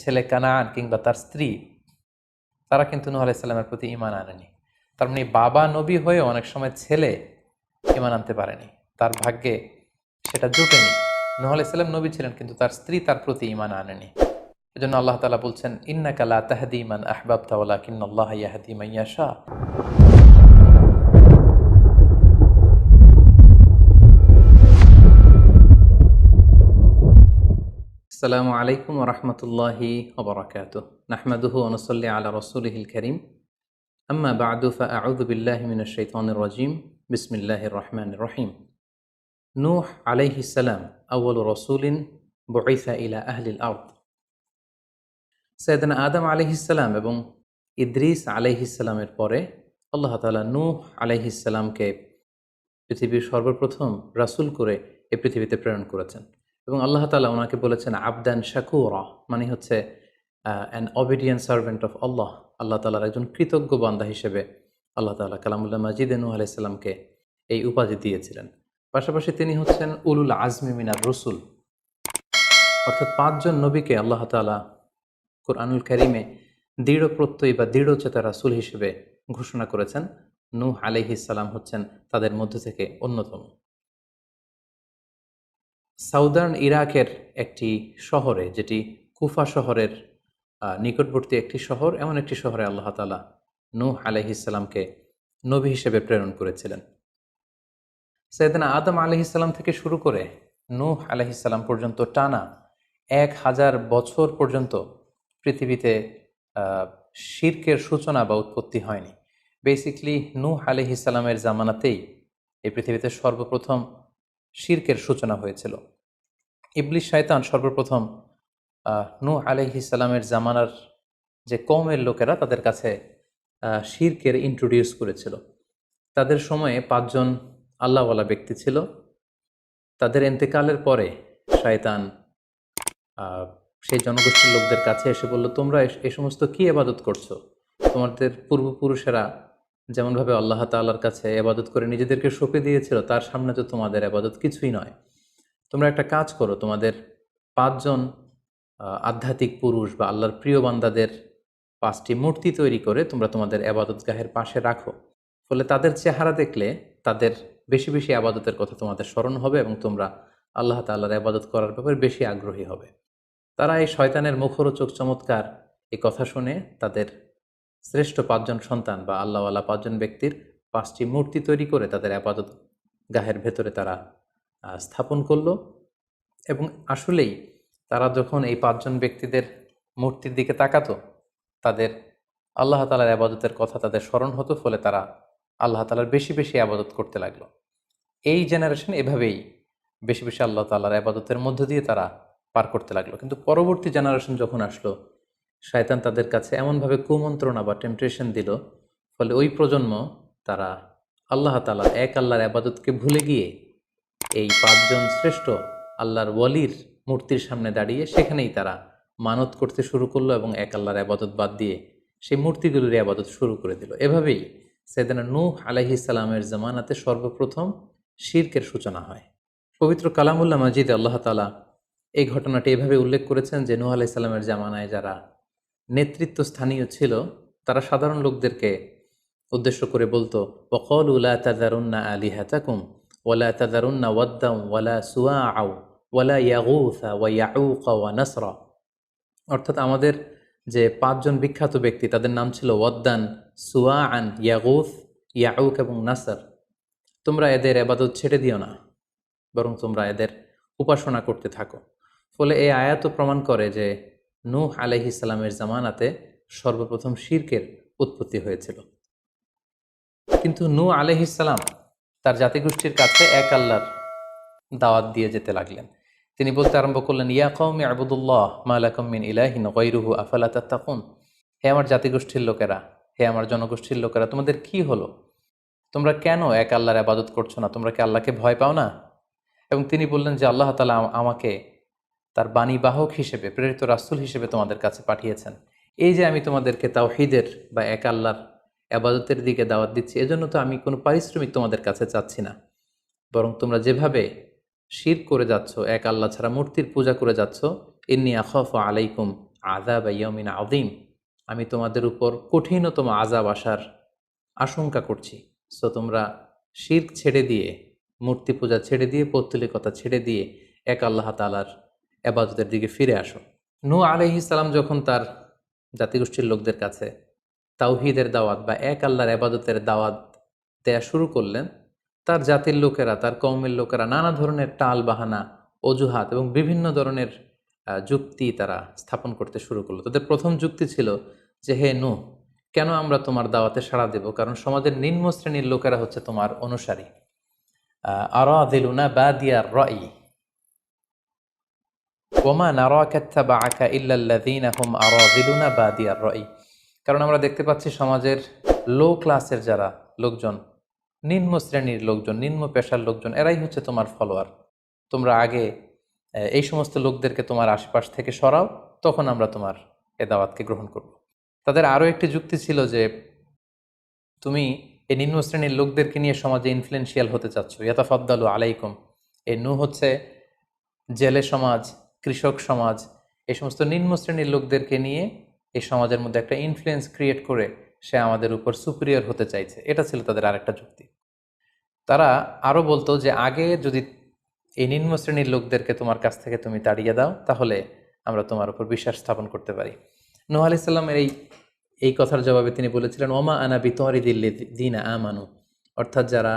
ছেলে কানান কিংবা তার স্ত্রী, তারা কিন্তু নূহ আলাইহিস সালামের প্রতি ঈমান আনেনি। তার মানে বাবা নবী হয়েও অনেক সময় ছেলে ঈমান আনতে পারেনি, তার ভাগ্যে সেটা জুটেনি। নূহ আলাইহিস সালাম নবী ছিলেন, কিন্তু তার স্ত্রী তার প্রতি ঈমান আনেনি। এজন্য আল্লাহ তাআলা বলছেন, ইন্নাকা লা তাহদি মান আহবাবতা ওয়ালাকিন্নাল্লাহা ইয়াহদি মান ইয়াশা। আসসালামু আলাইকুম ওয়া রাহমাতুল্লাহি ওয়া বারাকাতুহু। নাহমাদুহু ওয়া নুসাল্লি আলা রাসূলিহিল কারীম। আম্মা বা'দু ফাআউযু বিল্লাহি মিনাশ শাইতানির রাজীম। বিসমিল্লাহির রহমানির রহিম। নূহ আলাইহিস সালাম আউয়ালু রাসূলিন বুইসা ইলা আহলিল আরদ। সাইয়েদনা আদম আলাইহিস সালাম এবং ইদ্রিস আলাইহিস সালামের পরে আল্লাহ তাআলা নূহ আলাইহিস সালামকে পৃথিবীর সর্বপ্রথম রাসূল করে এই পৃথিবীতে প্রেরণ করেছেন। এবং আল্লাহ তাআলা ওনাকে বলেছেন আবদান শাকুরা, মানে হচ্ছে অ্যান অবিডিয়েন্ট সার্ভেন্ট অফ আল্লাহ। আল্লাহ তাআলার একজন কৃতজ্ঞ বান্দা হিসেবে আল্লাহ তাআলা কালামুল্লাহ মাজিদে নূহ আলাইহিস সালামকে এই উপাধি দিয়েছিলেন। পাশাপাশি তিনি হচ্ছেন উলুল আজমি মিনার রসুল, অর্থাৎ 5 জন নবীকে আল্লাহ তাআলা কুরআনুল কারীমে দৃঢ় প্রত্যয়ী বা দৃঢ়চেতা রাসূল হিসেবে ঘোষণা করেছেন। নূহ আলাইহিস সালাম হচ্ছেন তাদের মধ্য থেকে অন্যতম। সাউদার্ন ইরাকের একটি শহরে, যেটি কুফা শহরের নিকটবর্তী একটি শহর, এমন একটি শহরে আল্লাহ তাআলা নূহ আলাইহিস সালামকে নবী হিসেবে প্রেরণ করেছিলেন। সাইয়েদনা আদম আলাইহিস সালাম থেকে শুরু করে নূহ আলাইহিস সালাম পর্যন্ত টানা 1000 বছর পর্যন্ত পৃথিবীতে শিরকের সূচনা বা উৎপত্তি হয়নি। বেসিকলি নূহ আলাইহিস সালামের জামানাতেই এই পৃথিবীতে সর্বপ্রথম শিরকের সূচনা হয়েছিল। ইবলিস শয়তান সর্বপ্রথম নূহ আলাইহিস সালামের জামানার যে কওমের লোকেরা, তাদের কাছে শিরকের ইন্ট্রোডিউস করেছিল। তাদের সময়ে 5 জন আল্লাহওয়ালা ব্যক্তি ছিল। তাদের ইন্তেকালের পরে শয়তান সেই জনগোষ্ঠীর লোকদের কাছে এসে বলল, তোমরা এই সমস্ত কি ইবাদত করছো? তোমাদের পূর্বপুরুষেরা যেমনভাবে আল্লাহ তাআলার কাছে ইবাদত করে নিজেদেরকে সঁপে দিয়েছিল, তার সামনে তো তোমাদের ইবাদত কিছুই নয়। তোমরা একটা কাজ করো, তোমাদের 5 জন আধ্যাত্মিক পুরুষ বা আল্লাহর প্রিয় বান্দাদের 5টি মূর্তি তৈরি করে তোমরা তোমাদের ইবাদতগাহের পাশে রাখো। ফলে তাদের চেহারা দেখলে তাদের বেশি বেশি ইবাদতের কথা তোমাদের স্মরণ হবে এবং তোমরা আল্লাহ তাআলার ইবাদত করার ব্যাপারে বেশি আগ্রহী হবে। তারা এই শয়তানের মুখরোচক চমৎকার এই কথা শুনে তাদের শ্রেষ্ঠ 5 জন সন্তান বা আল্লাহওয়ালা 5 জন ব্যক্তির 5টি মূর্তি তৈরি করে তাদের ইবাদত গাহের ভেতরে তারা স্থাপন করলো। এবং আসলেই তারা যখন এই 5 জন ব্যক্তিদের মূর্তির দিকে তাকাতো, তাদের আল্লাহ তাআলার ইবাদতের কথা তাদের স্মরণ হতো, ফলে তারা আল্লাহ তাআলার বেশি বেশি ইবাদত করতে লাগলো। এই জেনারেশন এভাবেই বেশি বেশি আল্লাহ তাআলার ইবাদতের মধ্য দিয়ে তারা পার করতে লাগলো। কিন্তু পরবর্তী জেনারেশন যখন আসলো, শয়তান তাদের কাছে এমনভাবে কুমন্ত্রণা বা টেম্পটেশন দিল, ফলে ওই প্রজন্ম তারা আল্লাহ তাআলা এক আল্লাহর ইবাদতকে ভুলে গিয়ে এই 5 জন শ্রেষ্ঠ আল্লাহর ওয়ালির মূর্তির সামনে দাঁড়িয়ে সেখানেই তারা মানত করতে শুরু করলো এবং এক আল্লাহর ইবাদত বাদ দিয়ে সেই মূর্তিগুলোর ইবাদত শুরু করে দিল। এভাবেই সাইয়েদনা নূহ আলাইহিস সালামের জামানাতে সর্বপ্রথম শিরকের সূচনা হয়। পবিত্র কালামুল্লাহ মাজিদে আল্লাহ তাআলা এই ঘটনাটি এভাবে উল্লেখ করেছেন যে নূহ আলাইহিস সালামের জামানায় যারা নেতৃত্ব স্থানীয় ছিল, তারা সাধারণ লোকদেরকে উদ্দেশ্য করে বলতো, ওয়াকালু লা তাযারুন্না আলিহাতাকুম ওয়ালা তাযারুন্না ওয়াদ্দান ওয়ালা সুওয়াআ ওয়ালা ইয়াগুসা ওয়া ইয়াউকা ওয়া নাসরা। অর্থাৎ আমাদের যে 5 জন বিখ্যাত ব্যক্তি, তাদের নাম ছিল ওয়াদ্দান, সুওয়াআন, ইয়াগুস, ইয়াউক এবং নাসর। তোমরা এদের ইবাদত ছেড়ে দিও না, বরং তোমরা এদের উপাসনা করতে থাকো। ফলে এই আয়াতও প্রমাণ করে যে নূহ আলাইহিস সালামের জামানাতে সর্বপ্রথম শিরকের উৎপত্তি হয়েছিল। কিন্তু নূহ আলাইহিস সালাম তার জাতিগোষ্ঠীর কাছে এক আল্লাহর দাওয়াত দিয়ে যেতে লাগলেন। তিনি বলতে আরম্ভ করলেন, ইয়া কওমি আবুদুল্লাহ মা লাকুম মিন ইলাহিন গায়রুহু আফালা তাত্তাকুন। হে আমার জাতিগোষ্ঠীর লোকেরা, হে আমার জনগোষ্ঠীর লোকেরা, তোমাদের কি হলো? তোমরা কেন এক আল্লাহর ইবাদত করছো না? তোমরা কি আল্লাহকে ভয় পাও না? এবং তিনি বললেন যে আল্লাহ তাআলা আমাকে তার বাণী বাহক হিসেবে, প্রেরিত রাসূল হিসেবে তোমাদের কাছে পাঠিয়েছেন। এই যে আমি তোমাদেরকে তাওহীদের বা এক আল্লাহর ইবাদতের দিকে দাওয়াত দিচ্ছি, এজন্য তো আমি কোনো পারিশ্রমিক তোমাদের কাছে চাচ্ছি না, বরং তোমরা যেভাবে শিরক করে যাচ্ছ, এক আল্লাহ ছাড়া মূর্তির পূজা করে যাচ্ছ, ইন্নী আখাফু আলাইকুম আযাব ইয়াউমিন আযীম, আমি তোমাদের উপর কঠিনতম আযাব আসার আশঙ্কা করছি। সো তোমরা শিরক ছেড়ে দিয়ে, মূর্তি পূজা ছেড়ে দিয়ে, পৌত্তলিকতা ছেড়ে দিয়ে এক আল্লাহ তাআলার ইবাদতের দিকে ফিরে আসো। নূহ আলাইহিস সালাম যখন তার জাতিগোষ্ঠীর লোকদের কাছে তাওহীদের দাওয়াত বা এক আল্লাহর ইবাদতের দাওয়াত দেয়া শুরু করলেন, তার জাতির লোকেরা, তার কওমের লোকেরা নানা ধরনের টাল বাহানা, অজুহাত এবং বিভিন্ন ধরনের যুক্তি তারা স্থাপন করতে শুরু করলো। তাদের প্রথম যুক্তি ছিল যে, হে নূহ, কেন আমরা তোমার দাওয়াতে সাড়া দেব? কারণ সমাজের নিম্ন শ্রেণীর লোকেরা হচ্ছে তোমার অনুসারী। আরাযিলুনা বাদিয়ার রাই ওমা নারাকা ইত্তাবাআকা ইল্লাল্লাযীনা হুম আরাযিলুনা বাদিয়ার রাই। কারণ আমরা দেখতে পাচ্ছি সমাজের লো ক্লাসের যারা লোকজন, নিম্ন শ্রেণীর লোকজন, নিম্ন পেশার লোকজন, এরাই হচ্ছে তোমার ফলোয়ার। তোমরা আগে এই সমস্ত লোকদেরকে তোমার আশপাশ থেকে সরাও, তখন আমরা তোমার এ দাওয়াতকে গ্রহণ করব। তাদের আরও একটি যুক্তি ছিল যে, তুমি এই নিম্ন শ্রেণীর লোকদেরকে নিয়ে সমাজে ইনফ্লুয়েন্সিয়াল হতে চাচ্ছ। ইয়াতাফাদ্দালু আলাইকুম, এই নূহ হচ্ছে জেলে সমাজ, কৃষক সমাজ, এই সমস্ত নিম্ন শ্রেণীর লোকদেরকে নিয়ে এই সমাজের মধ্যে একটা ইনফ্লুয়েন্স ক্রিয়েট করে সে আমাদের উপর সুপিরিয়র হতে চাইছে। এটা ছিল তাদের আরেকটা যুক্তি। তারা আরও বলতো যে, আগে যদি এই নিম্ন শ্রেণীর লোকদেরকে তোমার কাছ থেকে তুমি তাড়িয়ে দাও, তাহলে আমরা তোমার উপর বিশ্বাস স্থাপন করতে পারি। নূহ আলাইহিস সালামের এই কথার জবাবে তিনি বলেছিলেন, ওমা আনা বিতারিদিল্লাযীনা আমানু, অর্থাৎ যারা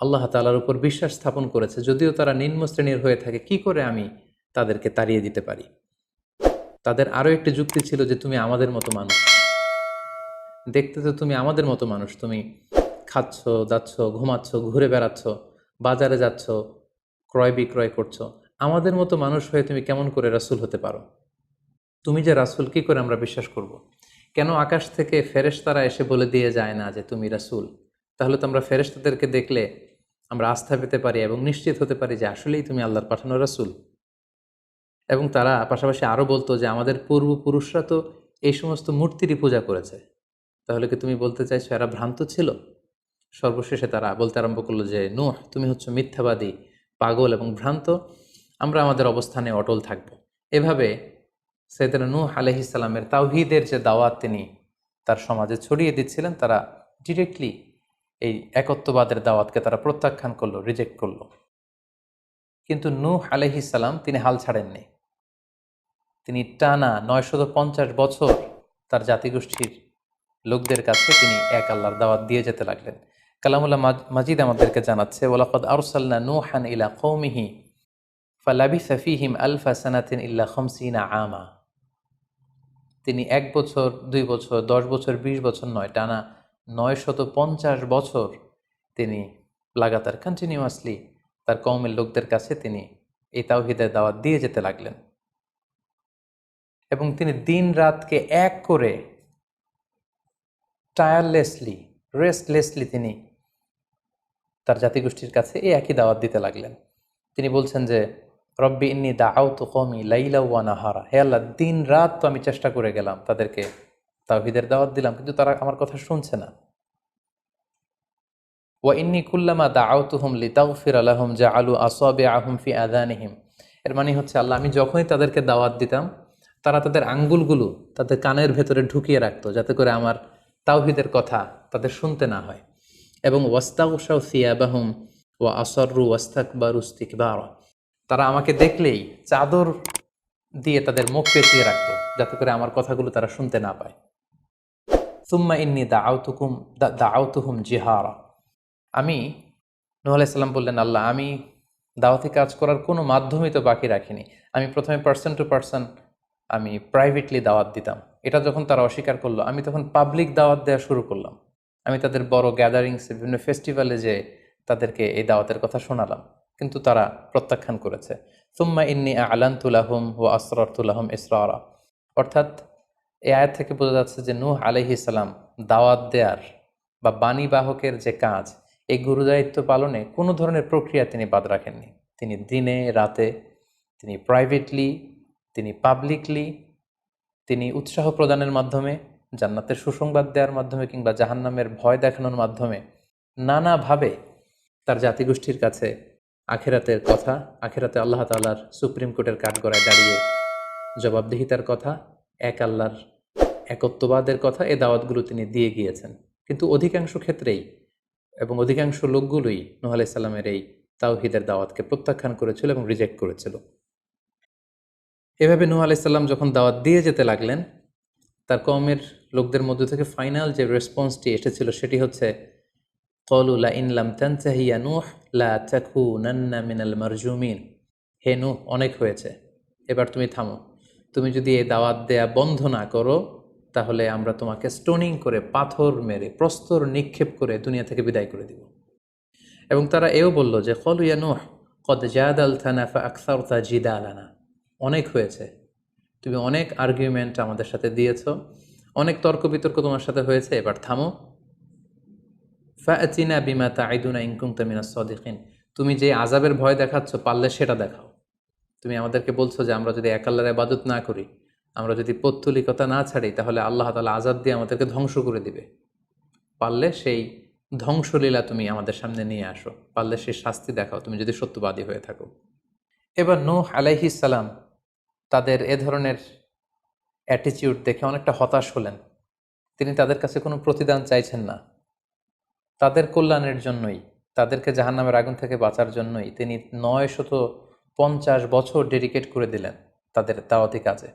আল্লাহ তাআলার উপর বিশ্বাস স্থাপন করেছে, যদিও তারা নিম্ন শ্রেণীর হয়ে থাকে, কি করে আমি তাদেরকে তাড়িয়ে দিতে পারি? তাদের আরও একটি যুক্তি ছিল যে, তুমি আমাদের মতো মানুষ, দেখতে তো তুমি আমাদের মতো মানুষ, তুমি খাচ্ছ, দাচ্ছ, ঘুমাচ্ছ, ঘুরে বেড়াচ্ছ, বাজারে যাচ্ছ, ক্রয় বিক্রয় করছো, আমাদের মতো মানুষ হয়ে তুমি কেমন করে রাসূল হতে পারো? তুমি যে রাসূল, কি করে আমরা বিশ্বাস করব? কেন আকাশ থেকে ফেরেশতারা এসে বলে দিয়ে যায় না যে তুমি রাসূল? তাহলে তো আমরা ফেরেশতাদেরকে দেখলে আমরা আস্থা পেতে পারি এবং নিশ্চিত হতে পারি যে আসলেই তুমি আল্লাহর পাঠানো রাসূল। এবং তারা পাশাপাশি আরও বলতো যে, আমাদের পূর্বপুরুষরা তো এই সমস্ত মূর্তিরই পূজা করেছে, তাহলে কি তুমি বলতে চাইছো এরা ভ্রান্ত ছিল? সর্বশেষে তারা বলতে আরম্ভ করলো যে, নূহ, তুমি হচ্ছে মিথ্যাবাদী, পাগল এবং ভ্রান্ত, আমরা আমাদের অবস্থানে অটল থাকব। এভাবে সাইয়েদনা নূহ আলাইহিস সালামের তাওহীদের যে দাওয়াত তিনি তার সমাজে ছড়িয়ে দিচ্ছিলেন, তারা ডিরেক্টলি এই একত্ববাদের দাওয়াতকে তারা প্রত্যাখ্যান করলো, রিজেক্ট করলো। কিন্তু নূহ আলাইহিস সালাম তিনি হাল ছাড়েননি। তিনি টানা 950 বছর তার জাতিগোষ্ঠীর লোকদের কাছে তিনি এক আল্লাহর দাওয়াত দিয়ে যেতে লাগলেন। কালামুল্লাহ মাজিদ আমাদেরকে জানাচ্ছে, ওয়ালাকাদ আরসালনা নূহান ইলা কওমিহি ফালাবিসা ফীহিম আলফা সানাতিন ইল্লা 50 আমা। তিনি 1 বছর, 2 বছর, 10 বছর, 20 বছর নয়, টানা 950 বছর তিনি লাগাতার কন্টিনিউয়াসলি তার কওমের লোকদের কাছে তিনি এই তাওহীদের দাওয়াত দিয়ে যেতে লাগলেন। এবং তিনি দিন রাতকে এক করে টায়ারলেসলি, রেস্টলেসলি তিনি তার জাতিগোষ্ঠীর কাছে এই একই দাওয়াত দিতে লাগলেন। তিনি বলছেন যে, রব্বি ইন্নী দাআউতু কওমি লাইলা ওয়া নাহারা, হে আল্লাহ, দিন রাত তো আমি চেষ্টা করে গেলাম, তাদেরকে তাওহীদের দাওয়াত দিলাম, কিন্তু তারা আমার কথা শুনছে না। ওয়া ইন্নী কুল্লামা দাআউতুহুম লিতাগফিরা লাহুম জাআলু আসাবিআহুম ফি আযানিহিম। এর মানে হচ্ছে, আল্লাহ, আমি যখনই তাদেরকে দাওয়াত দিতাম, তারা তাদের আঙ্গুলগুলো তাদের কানের ভেতরে ঢুকিয়ে রাখতো, যাতে করে আমার তাওহীদের কথা তাদের শুনতে না হয়। এবং ওয়াস্তাগশাউ সিয়াবাহুম ওয়া আসররু ওয়াস্তাকবারু ইস্তিকবারা, তারা আমাকে দেখলেই চাদর দিয়ে তাদের মুখ পেঁচিয়ে রাখতো, যাতে করে আমার কথাগুলো তারা শুনতে না পায়। সুম্মা ইন্নী দাআউতুহুম জিহারা, আমি, নূহ আলাইহিস সালাম বললেন, আল্লাহ, আমি দাওয়াতি কাজ করার কোনো মাধ্যমই তো বাকি রাখিনি। আমি প্রথমে পার্সন টু পার্সন আমি প্রাইভেটলি দাওয়াত দিতাম। এটা যখন তারা অস্বীকার করলো, আমি তখন পাবলিক দাওয়াত দেওয়া শুরু করলাম। আমি তাদের বড় গ্যাদারিংসে, বিভিন্ন ফেস্টিভ্যালে যে তাদেরকে এই দাওয়াতের কথা শোনালাম, কিন্তু তারা প্রত্যাখ্যান করেছে। সুম্মা ইন্নী আ'লানতু লাহুম ওয়া আসরারতু লাহুম ইসরারা, অর্থাৎ এই আয়াত থেকে বোঝা যাচ্ছে যে নূহ আলাইহিস সালাম দাওয়াত দেয়ার বা বাণী বাহকের যে কাজ, এই গুরুদায়িত্ব পালনে কোনো ধরনের প্রক্রিয়া তিনি বাদ রাখেননি। তিনি দিনে রাতে, তিনি প্রাইভেটলি, তিনি পাবলিকলি, তিনি উৎসাহ প্রদানের মাধ্যমে, জান্নাতের সুসংবাদ দেওয়ার মাধ্যমে, কিংবা জাহান্নামের ভয় দেখানোর মাধ্যমে নানাভাবে তার জাতিগোষ্ঠীর কাছে আখিরাতের কথা, আখিরাতে আল্লাহ তাআলার সুপ্রিম কোর্টের কাঠগড়ায় দাঁড়িয়ে জবাবদিহিতার কথা, এক আল্লাহর একত্ববাদের কথা, এ দাওয়াতগুলো তিনি দিয়ে গিয়েছেন। কিন্তু অধিকাংশ ক্ষেত্রেই এবং অধিকাংশ লোকগুলোই নূহ আলাইহিস সালামের এই তাওহীদের দাওয়াতকে প্রত্যাখ্যান করেছিল এবং রিজেক্ট করেছিল। এভাবে নূহ আলাইহিস সালাম যখন দাওয়াত দিয়ে যেতে লাগলেন, তার কওমের লোকদের মধ্য থেকে ফাইনাল যে রেসপন্সটি এসেছিল সেটি হচ্ছে, ক্বালু লা ইন লাম তানতাহি ইয়া নূহ লা তাকুনান্না মিনাল মারজুমিন। হে নূহ, অনেক হয়েছে, এবার তুমি থামো। তুমি যদি এই দাওয়াত দেয়া বন্ধ না করো, তাহলে আমরা তোমাকে স্টোনিং করে, পাথর মেরে, প্রস্তর নিক্ষেপ করে দুনিয়া থেকে বিদায় করে দিব। এবং তারা এও বলল যে, ক্বালু ইয়া নূহ ক্বাদ জাদালতানা ফাআকসারতা জিদালানা। অনেক হয়েছে, তুমি অনেক আর্গুমেন্ট আমাদের সাথে দিয়েছ, অনেক তর্ক বিতর্ক তোমার সাথে হয়েছে, এবার থামো। ফাআতিনা বিমা তাইদুনা ইন কুনতা মিনাস সাদিকিন। তুমি যে আযাবের ভয় দেখাচ্ছ, পারলে সেটা দেখাও। তুমি আমাদেরকে বলছো যে আমরা যদি এক আল্লাহর ইবাদত না করি, আমরা যদি পৌত্তলিকতা না ছাড়ি, তাহলে আল্লাহ তাআলা আযাব দিয়ে আমাদেরকে ধ্বংস করে দিবে। পারলে সেই ধ্বংসলীলা তুমি আমাদের সামনে নিয়ে আসো, পারলে সেই শাস্তি দেখাও, তুমি যদি সত্যবাদী হয়ে থাকো। এবার নূহ আলাইহিস সালাম তাদের এ ধরনের অ্যাটিটিউড দেখে অনেকটা হতাশ হলেন। তিনি তাদের কাছে কোনো প্রতিদান চাইছেন না, তাদের কল্যাণের জন্যই, তাদেরকে জাহান্নামের আগুন থেকে বাঁচার জন্যই তিনি 950 বছর ডেডিকেট করে দিলেন তাদের দাওয়াতি কাজে।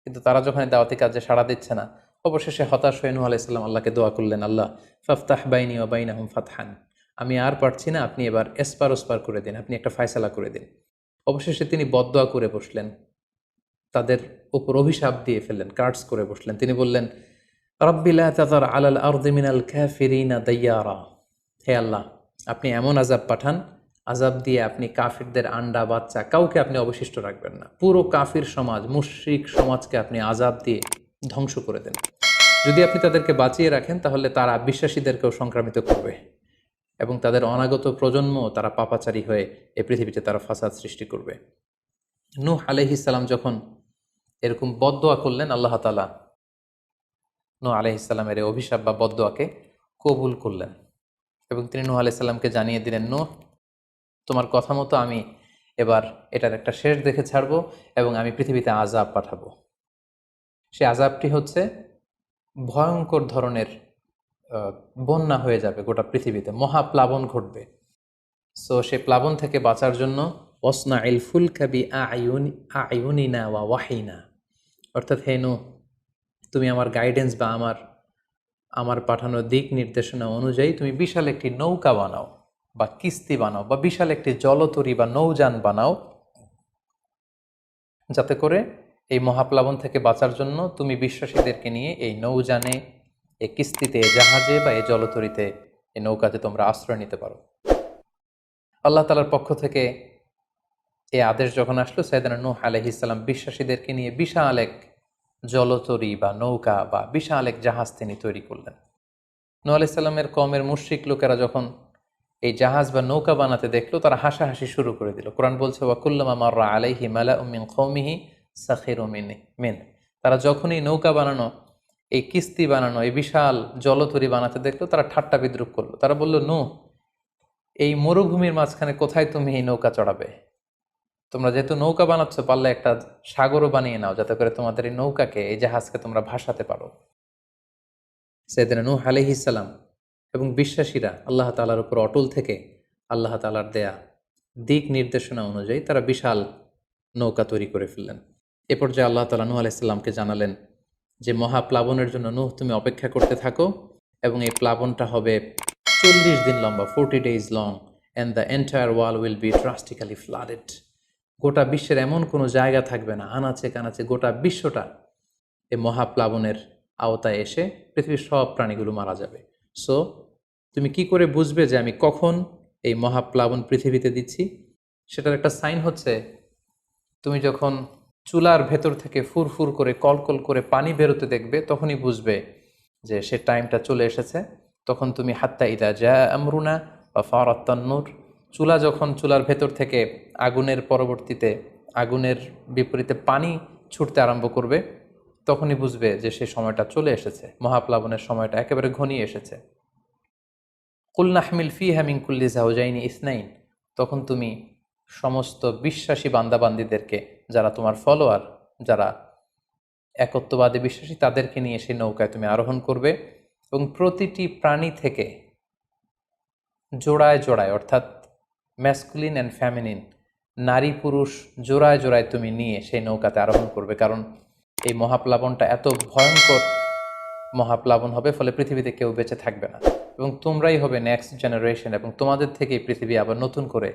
কিন্তু তারা যখন দাওয়াতি কাজে সাড়া দিচ্ছে না, অবশেষে হতাশ হয়ে নূহ আলাইহিস সালাম আল্লাহকে দোয়া করলেন, আল্লাহ ফাফতাহ বাইনি ওয়া বাইনাহুম ফাতহান। আমি আর পারছি না, আপনি এবার এসপার ওসপার করে দিন, আপনি একটা ফয়সালা করে দিন। অবশেষে তিনি বদদোয়া করে বসলেন, তাদের উপর অভিশাপ দিয়ে ফেললেন, কার্ডস করে বসলেন। তিনি বললেন, রাব্বি লা তাযার আলাল আরদি মিনাল কাফিরিনা দাইয়ারা। হে আল্লাহ, আপনি এমন আযাব পাঠান, আযাব দিয়ে আপনি কাফিরদের আন্ডা বাচ্চা কাউকে আপনি অবশিষ্ট রাখবেন না। পুরো কাফির সমাজ, মুশরিক সমাজকে আপনি আযাব দিয়ে ধ্বংস করে দেন। যদি আপনি তাদেরকে বাঁচিয়ে রাখেন, তাহলে তারা বিশ্বাসীদেরকেও সংক্রামিত করবে এবং তাদের অনাগত প্রজন্ম তারা পাপাচারী হয়ে এই পৃথিবীতে তারা ফাসাদ সৃষ্টি করবে। নূহ আলাইহিস সালাম যখন এরকম বদদোয়া করলেন, আল্লাহ তাআলা নূহ আলাইহিস সালামের এই অভিশাপ বা বদদোয়াকে কবুল করলেন এবং তিনি নূহ আলাইহিস সালামকে জানিয়ে দিলেন, নূহ, তোমার কথা মতো আমি এবার এটার একটা শেষ দেখে ছাড়বো এবং আমি পৃথিবীতে আযাব পাঠাবো। সে আযাবটি হচ্ছে ভয়ঙ্কর ধরনের বন্যা হয়ে যাবে গোটা পৃথিবীতে, মহাপ্লাবন ঘটবে। সো সে প্লাবন থেকে বাঁচার জন্য ওয়াসনাইল ফুলকা বিআইউনিনা ওয়া ওয়াহিনা, অর্থাৎ হে নূহ, তুমি আমার গাইডেন্স বা আমার পাঠানো দিক নির্দেশনা অনুযায়ী তুমি বিশাল একটি নৌকা বানাও বা কিস্তি বানাও বা বিশাল একটি জলতরী বা নৌযান বানাও, যাতে করে এই মহাপ্লাবন থেকে বাঁচার জন্য তুমি বিশ্বাসীদেরকে নিয়ে এই নৌযানে, এই কিস্তিতে, জাহাজে বা এই জলতরীতে, এই নৌকাতে তোমরা আশ্রয় নিতে পারো। আল্লাহ তাআলার পক্ষ থেকে এই আদেশ যখন আসলো, সাইয়েদনা নূহ আলাইহিস সালাম বিশ্বাসীদেরকে নিয়ে বিশাল এক জলতরী বা নৌকা বা বিশাল এক জাহাজ তিনি তৈরি করলেন। নূহ আলাইহিস সালামের কওমের মুশরিক লোকেরা যখন এই জাহাজ বা নৌকা বানাতে দেখলো, তারা হাসাহাসি শুরু করে দিল। কোরআন বলছে, ওয়া কুল্লামা মাররা আলাইহি মালাউম মিন কওমিহি সাখিরু মিন। তারা যখনই নৌকা বানানো, এই কিস্তি বানানো, এই বিশাল জলতরী বানাতে দেখলো, তারা ঠাট্টা বিদ্রুপ করলো। তারা বলল, নূহ, এই মরুভূমির মাঝখানে কোথায় তুমি এই নৌকা চড়াবে? তোমরা যেহেতু নৌকা বানাচ্ছ, পারলে একটা সাগরও বানিয়ে নাও, যাতে করে তোমাদের এই নৌকাকে, এই জাহাজকে তোমরা ভাসাতে পারো। সাইয়েদনা নূহ আলাইহিস সালাম এবং বিশ্বাসীরা আল্লাহ তাআলার উপর অটল থেকে আল্লাহ তাআলার দেয়া দিক নির্দেশনা অনুযায়ী তারা বিশাল নৌকা তৈরি করে ফেললেন। এ পর্যায়ে আল্লাহ তাআলা নূহ আলাইহিস সালামকে জানালেন যে, মহাপ্লাবনের জন্য নূহ তুমি অপেক্ষা করতে থাকো এবং এই প্লাবনটা হবে 40 দিন লম্বা, 40 days long, and the entire world will be drastically flooded. গোটা বিশ্বের এমন কোনো জায়গা থাকবে না, আনাচে কানাচে গোটা বিশ্বটা এই মহাপ্লাবনের আওতায় এসে পৃথিবীর সব প্রাণীগুলো মারা যাবে। সো তুমি কি করে বুঝবে যে আমি কখন এই মহাপ্লাবন পৃথিবীতে দিচ্ছি? সেটার একটা সাইন হচ্ছে, তুমি যখন চুলার ভেতর থেকে ফুরফুর করে, কলকল করে পানি বেরোতে দেখবে, তখনই বুঝবে যে সে টাইমটা চলে এসেছে। তখন তুমি হাত্তা ইদা জা আমরুনা বা ফারাত তান্নুর, চুলার ভেতর থেকে আগুনের পরবর্তীতে, আগুনের বিপরীতে পানি ছুটতে আরম্ভ করবে, তখনই বুঝবে যে সে সময়টা চলে এসেছে, মহাপ্লাবনের সময়টা একেবারে ঘনিয়ে এসেছে। কুল নাহমিল ফিহা মিন কুল্লি যাওজাইনি ইসনাইন, তখন তুমি সমস্ত বিশ্বাসী বান্দাবান্দিদেরকে, যারা তোমার ফলোয়ার, যারা একত্ববাদে বিশ্বাসী তাদেরকে নিয়ে সেই নৌকায় তুমি আরোহণ করবে এবং প্রতিটি প্রাণী থেকে জোড়ায় জোড়ায়, অর্থাৎ ম্যাসকুলিন অ্যান্ড ফ্যামিনিন, নারী পুরুষ জোড়ায় জোড়ায় তুমি নিয়ে সেই নৌকাতে আরোহণ করবে। কারণ এই মহাপ্লাবনটা এত ভয়ঙ্কর মহাপ্লাবন হবে, ফলে পৃথিবীতে কেউ বেঁচে থাকবে না এবং তোমরাই হবে নেক্সট জেনারেশন, এবং তোমাদের থেকেই পৃথিবী আবার নতুন করে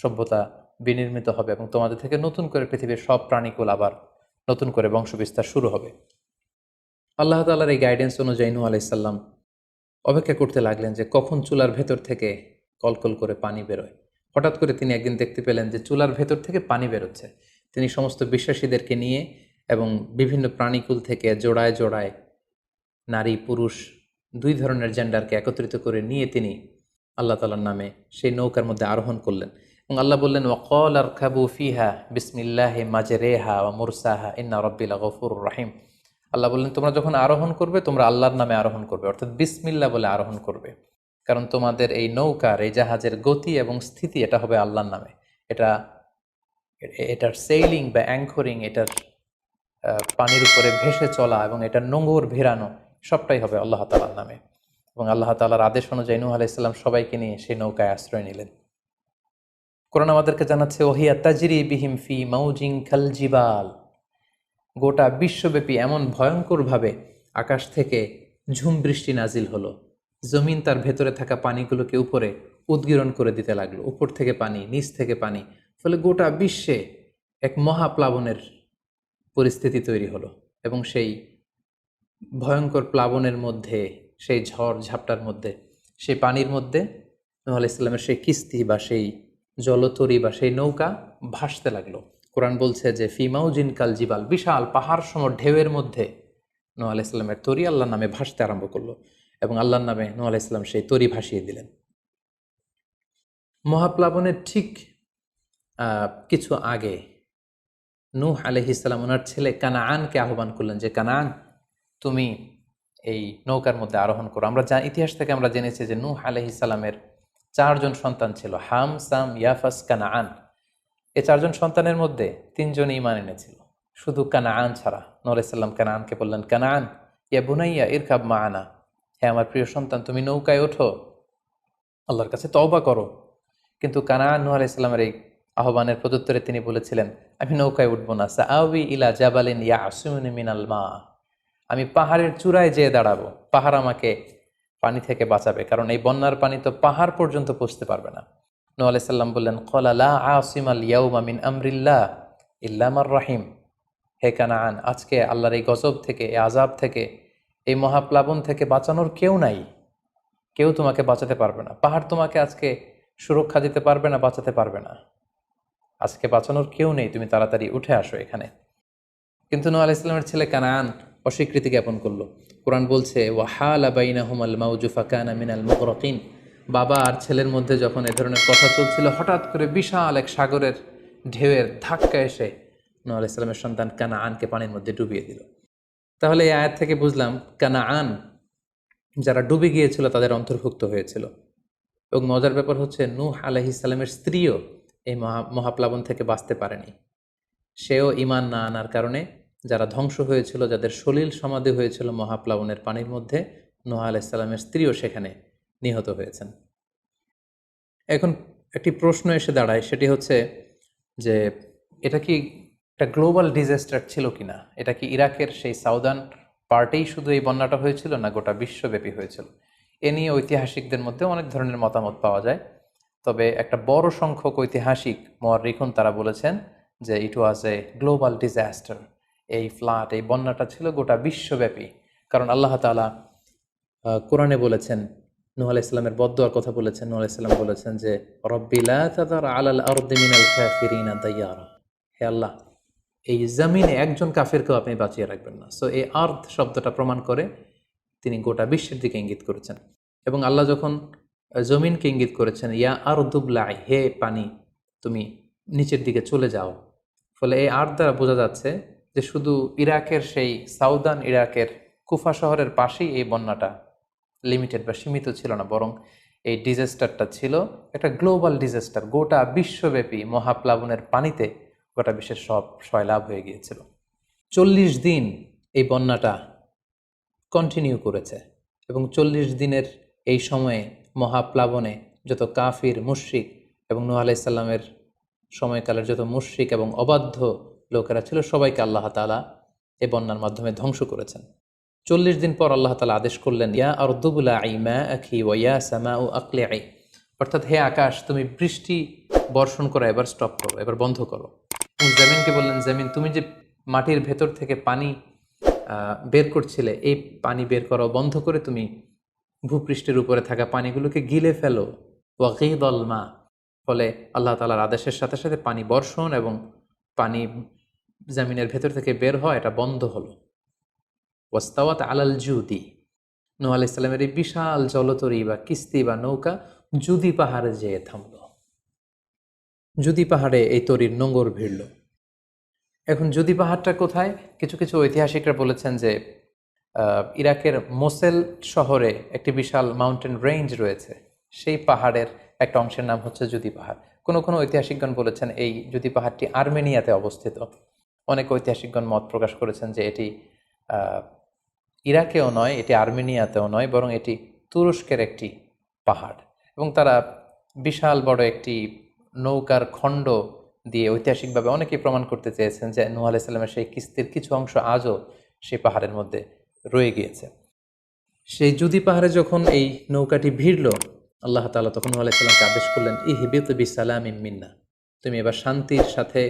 সভ্যতা বিনির্মিত হবে এবং তোমাদের থেকে নতুন করে পৃথিবীর সব প্রাণীকুল আবার নতুন করে বংশবিস্তার শুরু হবে। আল্লাহ তাআলার এই গাইডেন্স অনুযায়ী নূহ আলাইহিস সালাম অপেক্ষা করতে লাগলেন যে কখন চুলার ভেতর থেকে কলকল করে পানি বেরোয়। হঠাৎ করে তিনি একদিন দেখতে পেলেন যে চুলার ভেতর থেকে পানি বেরোচ্ছে। তিনি সমস্ত বিশ্বাসীদেরকে নিয়ে এবং বিভিন্ন প্রাণীকুল থেকে জোড়ায় জোড়ায় নারী পুরুষ দুই ধরনের জেন্ডারকে একত্রিত করে নিয়ে তিনি আল্লাহ তাআলার নামে সেই নৌকার মধ্যে আরোহণ করলেন এবং আল্লাহ বললেন, ওয়াকাল আরকাবু ফিহা বিসমিল্লাহি মাজরেহা ওয়া মুরসাহা ইন্না রাব্বি লাগফুরুর রাহিম। আল্লাহ বললেন, তোমরা যখন আরোহণ করবে তোমরা আল্লাহর নামে আরোহণ করবে, অর্থাৎ বিসমিল্লাহ বলে আরোহণ করবে, কারণ তোমাদের এই নৌকার এই জাহাজের গতি এবং স্থিতি এটা হবে আল্লাহর নামে। এটার সেইলিং বা অ্যাঙ্করিং, এটার পানির উপরে ভেসে চলা এবং এটার নোঙর ভেরানো সবটাই হবে আল্লাহ তাআলার নামে। এবং আল্লাহ তাআলার আদেশ অনুযায়ী নূহ আলাইহিস সালাম সবাইকে নিয়ে সেই নৌকায় আশ্রয় নিলেন। কোরআন আমাদেরকে জানাচ্ছে, ওহিয়া তাজরি বিহিম ফি মাউজিন কাল জিবাল। গোটা বিশ্বব্যাপী এমন ভয়ঙ্করভাবে আকাশ থেকে ঝুম বৃষ্টি নাজিল হলো, জমিন তার ভেতরে থাকা পানিগুলোকে উপরে উদ্গীরণ করে দিতে লাগলো, উপর থেকে পানি, নিচ থেকে পানি, ফলে গোটা বিশ্বে এক মহাপ্লাবনের পরিস্থিতি তৈরি হলো। এবং সেই ভয়ঙ্কর প্লাবনের মধ্যে, সেই ঝড় ঝাপটার মধ্যে, সেই পানির মধ্যে নূহ আলাইহিস সালামের সেই কিস্তি বা সেই জলতরী বা সেই নৌকা ভাসতে লাগলো। কোরআন বলছে যে ফি মাউজিন কাল জিবাল, বিশাল পাহাড় সম ঢেউয়ের মধ্যে নূহ আলাইহিস সালামের তরী আল্লাহর নামে ভাসতে আরম্ভ করলো এবং আল্লাহর নামে নূহ আলাইহিস সালাম সেই তরী ভাসিয়ে দিলেন। মহাপ্লাবনের ঠিক কিছু আগে নূহ আলাইহিস সালাম ওনার ছেলে কানাআনকে আহ্বান করলেন যে, কানাআন, তুমি এই নৌকার মধ্যে আরোহণ করো। আমরা ইতিহাস থেকে আমরা জেনেছি যে নূহ আলাইহিস সালামের 4 জন সন্তান ছিল, হাম, সাম, ইয়াফাস, কানাআন। এই 4 জন সন্তানের মধ্যে 3 জনই ঈমান এনেছিল, শুধু কানাআন ছাড়া। নূহ আলাইহিস সালাম কানাআনকে বললেন, কানাআন ইয়া বুনাইয়া ইরকাব মাআনা, হে আমার প্রিয় সন্তান, তুমি নৌকায় ওঠো, আল্লাহর কাছে তওবা করো। কিন্তু কানাআন নূহ আলাইহিস সালামের এই আহ্বানের প্রত্যুত্তরে তিনি বলেছিলেন, আমি নৌকায় উঠবো না, সাআওয়ি ইলা জাবালিন ইয়াসিমুনি মিনাল মা, আমি পাহাড়ের চূড়ায় যেয়ে দাঁড়াবো, পাহাড় আমাকে পানি থেকে বাঁচাবে, কারণ এই বন্যার পানি তো পাহাড় পর্যন্ত পৌঁছতে পারবে না। নূহ আলাইহিস সালাম বললেন, ক্বালা লা আসিমাল ইয়াউমা মিন আমরিল্লাহ ইল্লা মার রাহিম, হে কানাআন, আজকে আল্লাহর এই গজব থেকে, এই আযাব থেকে, এই মহাপ্লাবন থেকে বাঁচানোর কেউ নাই, কেউ তোমাকে বাঁচাতে পারবে না। পাহাড় তোমাকে আজকে সুরক্ষা দিতে পারবে না, বাঁচাতে পারবে না, আজকে বাঁচানোর কেউ নেই, তুমি তাড়াতাড়ি উঠে আসো এখানে। কিন্তু নূহ আলাইহিস সালামের ছেলে কানাআন অস্বীকৃতি জ্ঞাপন করলো। কোরআন বলছে, ওয়াহালা বাইনাহুমাল মাউজু ফাকানা মিনাল মুগরাকিন, বাবা আর ছেলের মধ্যে যখন এ ধরনের কথা চলছিল, হঠাৎ করে বিশাল এক সাগরের ঢেউয়ের ধাক্কা এসে নূহ আলাইহিস সালামের সন্তান কানাআনকে পানির মধ্যে ডুবিয়ে দিল। তাহলে এই আয়াত থেকে বুঝলাম কানাআন যারা ডুবে গিয়েছিল তাদের অন্তর্ভুক্ত হয়েছিল। এবং মজার ব্যাপার হচ্ছে, নূহ আলাইহিস সালামের স্ত্রীও এই মহাপ্লাবন থেকে বাঁচতে পারেনি। সেও ঈমান না আনার কারণে যারা ধ্বংস হয়েছিল, যাদের সলিল সমাধি হয়েছিল মহাপ্লাবনের পানির মধ্যে, নূহ আলাইহিস সালামের স্ত্রীও সেখানে নিহত হয়েছেন। এখন একটি প্রশ্ন এসে দাঁড়ায়, সেটি হচ্ছে যে এটা কি একটা গ্লোবাল ডিজাস্টার ছিল কিনা? এটা কি ইরাকের সেই সাউদার্ন পার্টেই শুধু এই বন্যাটা হয়েছিল, না গোটা বিশ্বব্যাপী হয়েছিল? এ নিয়ে ঐতিহাসিকদের মধ্যে অনেক ধরনের মতামত পাওয়া যায়। তবে একটা বড় সংখ্যক ঐতিহাসিক মুআররিখুন তারা বলেছেন যে ইট ওয়াজ এ গ্লোবাল ডিজাস্টার। এই ফ্লাড, এই বন্যাটা ছিল গোটা বিশ্বব্যাপী। কারণ আল্লাহ তাআলা কোরআনে বলেছেন, নূহ আলাইহিস সালামের বদদুয়ার কথা বলেছেন। নূহ আলাইহিস সালাম বলেছেন যে, রব্বি লা তাযার আলাল আরদি মিনাল কাফিরিনা দাইয়ারা, হে আল্লাহ, এই জমিনে একজন কাফেরকেও আপনি বাঁচিয়ে রাখবেন না। সো এই আর্থ শব্দটা প্রমাণ করে তিনি গোটা বিশ্বের দিকে ইঙ্গিত করেছেন। এবং আল্লাহ যখন জমিনকে ইঙ্গিত করেছেন, ইয়া আরদুবলাই, হে পানি তুমি নিচের দিকে চলে যাও, ফলে এই আর্থ দ্বারা বোঝা যাচ্ছে যে শুধু ইরাকের সেই সাউদার্ন ইরাকের কুফা শহরের পাশেই এই বন্যাটা লিমিটেড বা সীমিত ছিল না, বরং এই ডিজাস্টারটা ছিল একটা গ্লোবাল ডিজাস্টার। গোটা বিশ্বব্যাপী মহাপ্লাবনের পানিতে গোটা বিশ্বের সব সয়লাভ হয়ে গিয়েছিল। 40 দিন এই বন্যাটা কন্টিনিউ করেছে এবং 40 দিনের এই সময়ে মহাপ্লাবনে যত কাফির মুশরিক এবং নূহ আলাইহিস সালামের সময়কালের যত মুশরিক এবং অবাধ্য লোকেরা ছিল সবাইকে আল্লাহ তাআলা এই বন্যার মাধ্যমে ধ্বংস করেছেন। 40 দিন পর আল্লাহ তাআলা আদেশ করলেন, ইয়া আরদু বলাঈ মাআকি ওয়া ইয়া সামাউ আকলিঈ, অর্থাৎ হে আকাশ তুমি বৃষ্টি বর্ষণ করা এবার স্টপ করো, এবার বন্ধ করো। এবং জমিনকে বললেন, জমিন তুমি যে মাটির ভেতর থেকে পানি বের করছিলে, এই পানি বের করা বন্ধ করে তুমি ভূপৃষ্ঠের উপরে থাকা পানিগুলোকে গিলে ফেলো। ওয়াগীদাল মা, ফলে আল্লাহ তাআলার আদেশের সাথে সাথে পানি বর্ষণ এবং পানি জমিনের ভেতর থেকে বের হয়, এটা বন্ধ হলো। ওয়াস্তাওয়াত আলাল জুদি, নূহ আলাইহিস সালামের এই বিশাল জলতরী বা কিস্তি বা নৌকা জুদি পাহাড়ে যেয়ে থামল। জুদি পাহাড়ে এই তরীর নোঙর ভিড়ল। এখন জুদি পাহাড়টা কোথায়? কিছু কিছু ঐতিহাসিকরা বলেছেন যে ইরাকের মোসেল শহরে একটি বিশাল মাউন্টেন রেঞ্জ রয়েছে, সেই পাহাড়ের একটা অংশের নাম হচ্ছে জুদি পাহাড়। কোনো কোনো ঐতিহাসিকগণ বলেছেন এই জুদি পাহাড়টি আর্মেনিয়াতে অবস্থিত। অনেক ঐতিহাসিকগণ মত প্রকাশ করেছেন যে এটি ইরাকেও নয়, এটি আর্মেনিয়াতেও নয়, বরং এটি তুরস্কের একটি পাহাড়। এবং তারা বিশাল বড় একটি নৌকার খণ্ড দিয়ে ঐতিহাসিকভাবে অনেকেই প্রমাণ করতে চেয়েছেন যে নূহ আলাইহিস সালামের সেই কিস্তির কিছু অংশ আজও সেই পাহাড়ের মধ্যে রয়ে গিয়েছে। সেই জুদি পাহাড়ে যখন এই নৌকাটি ভিড়ল, আল্লাহ তাআলা তখন নূহ আলাইহিস সালামকে আদেশ করলেন, ইহবিত বিসালামিন মিন্না, তুমি এবার শান্তির সাথে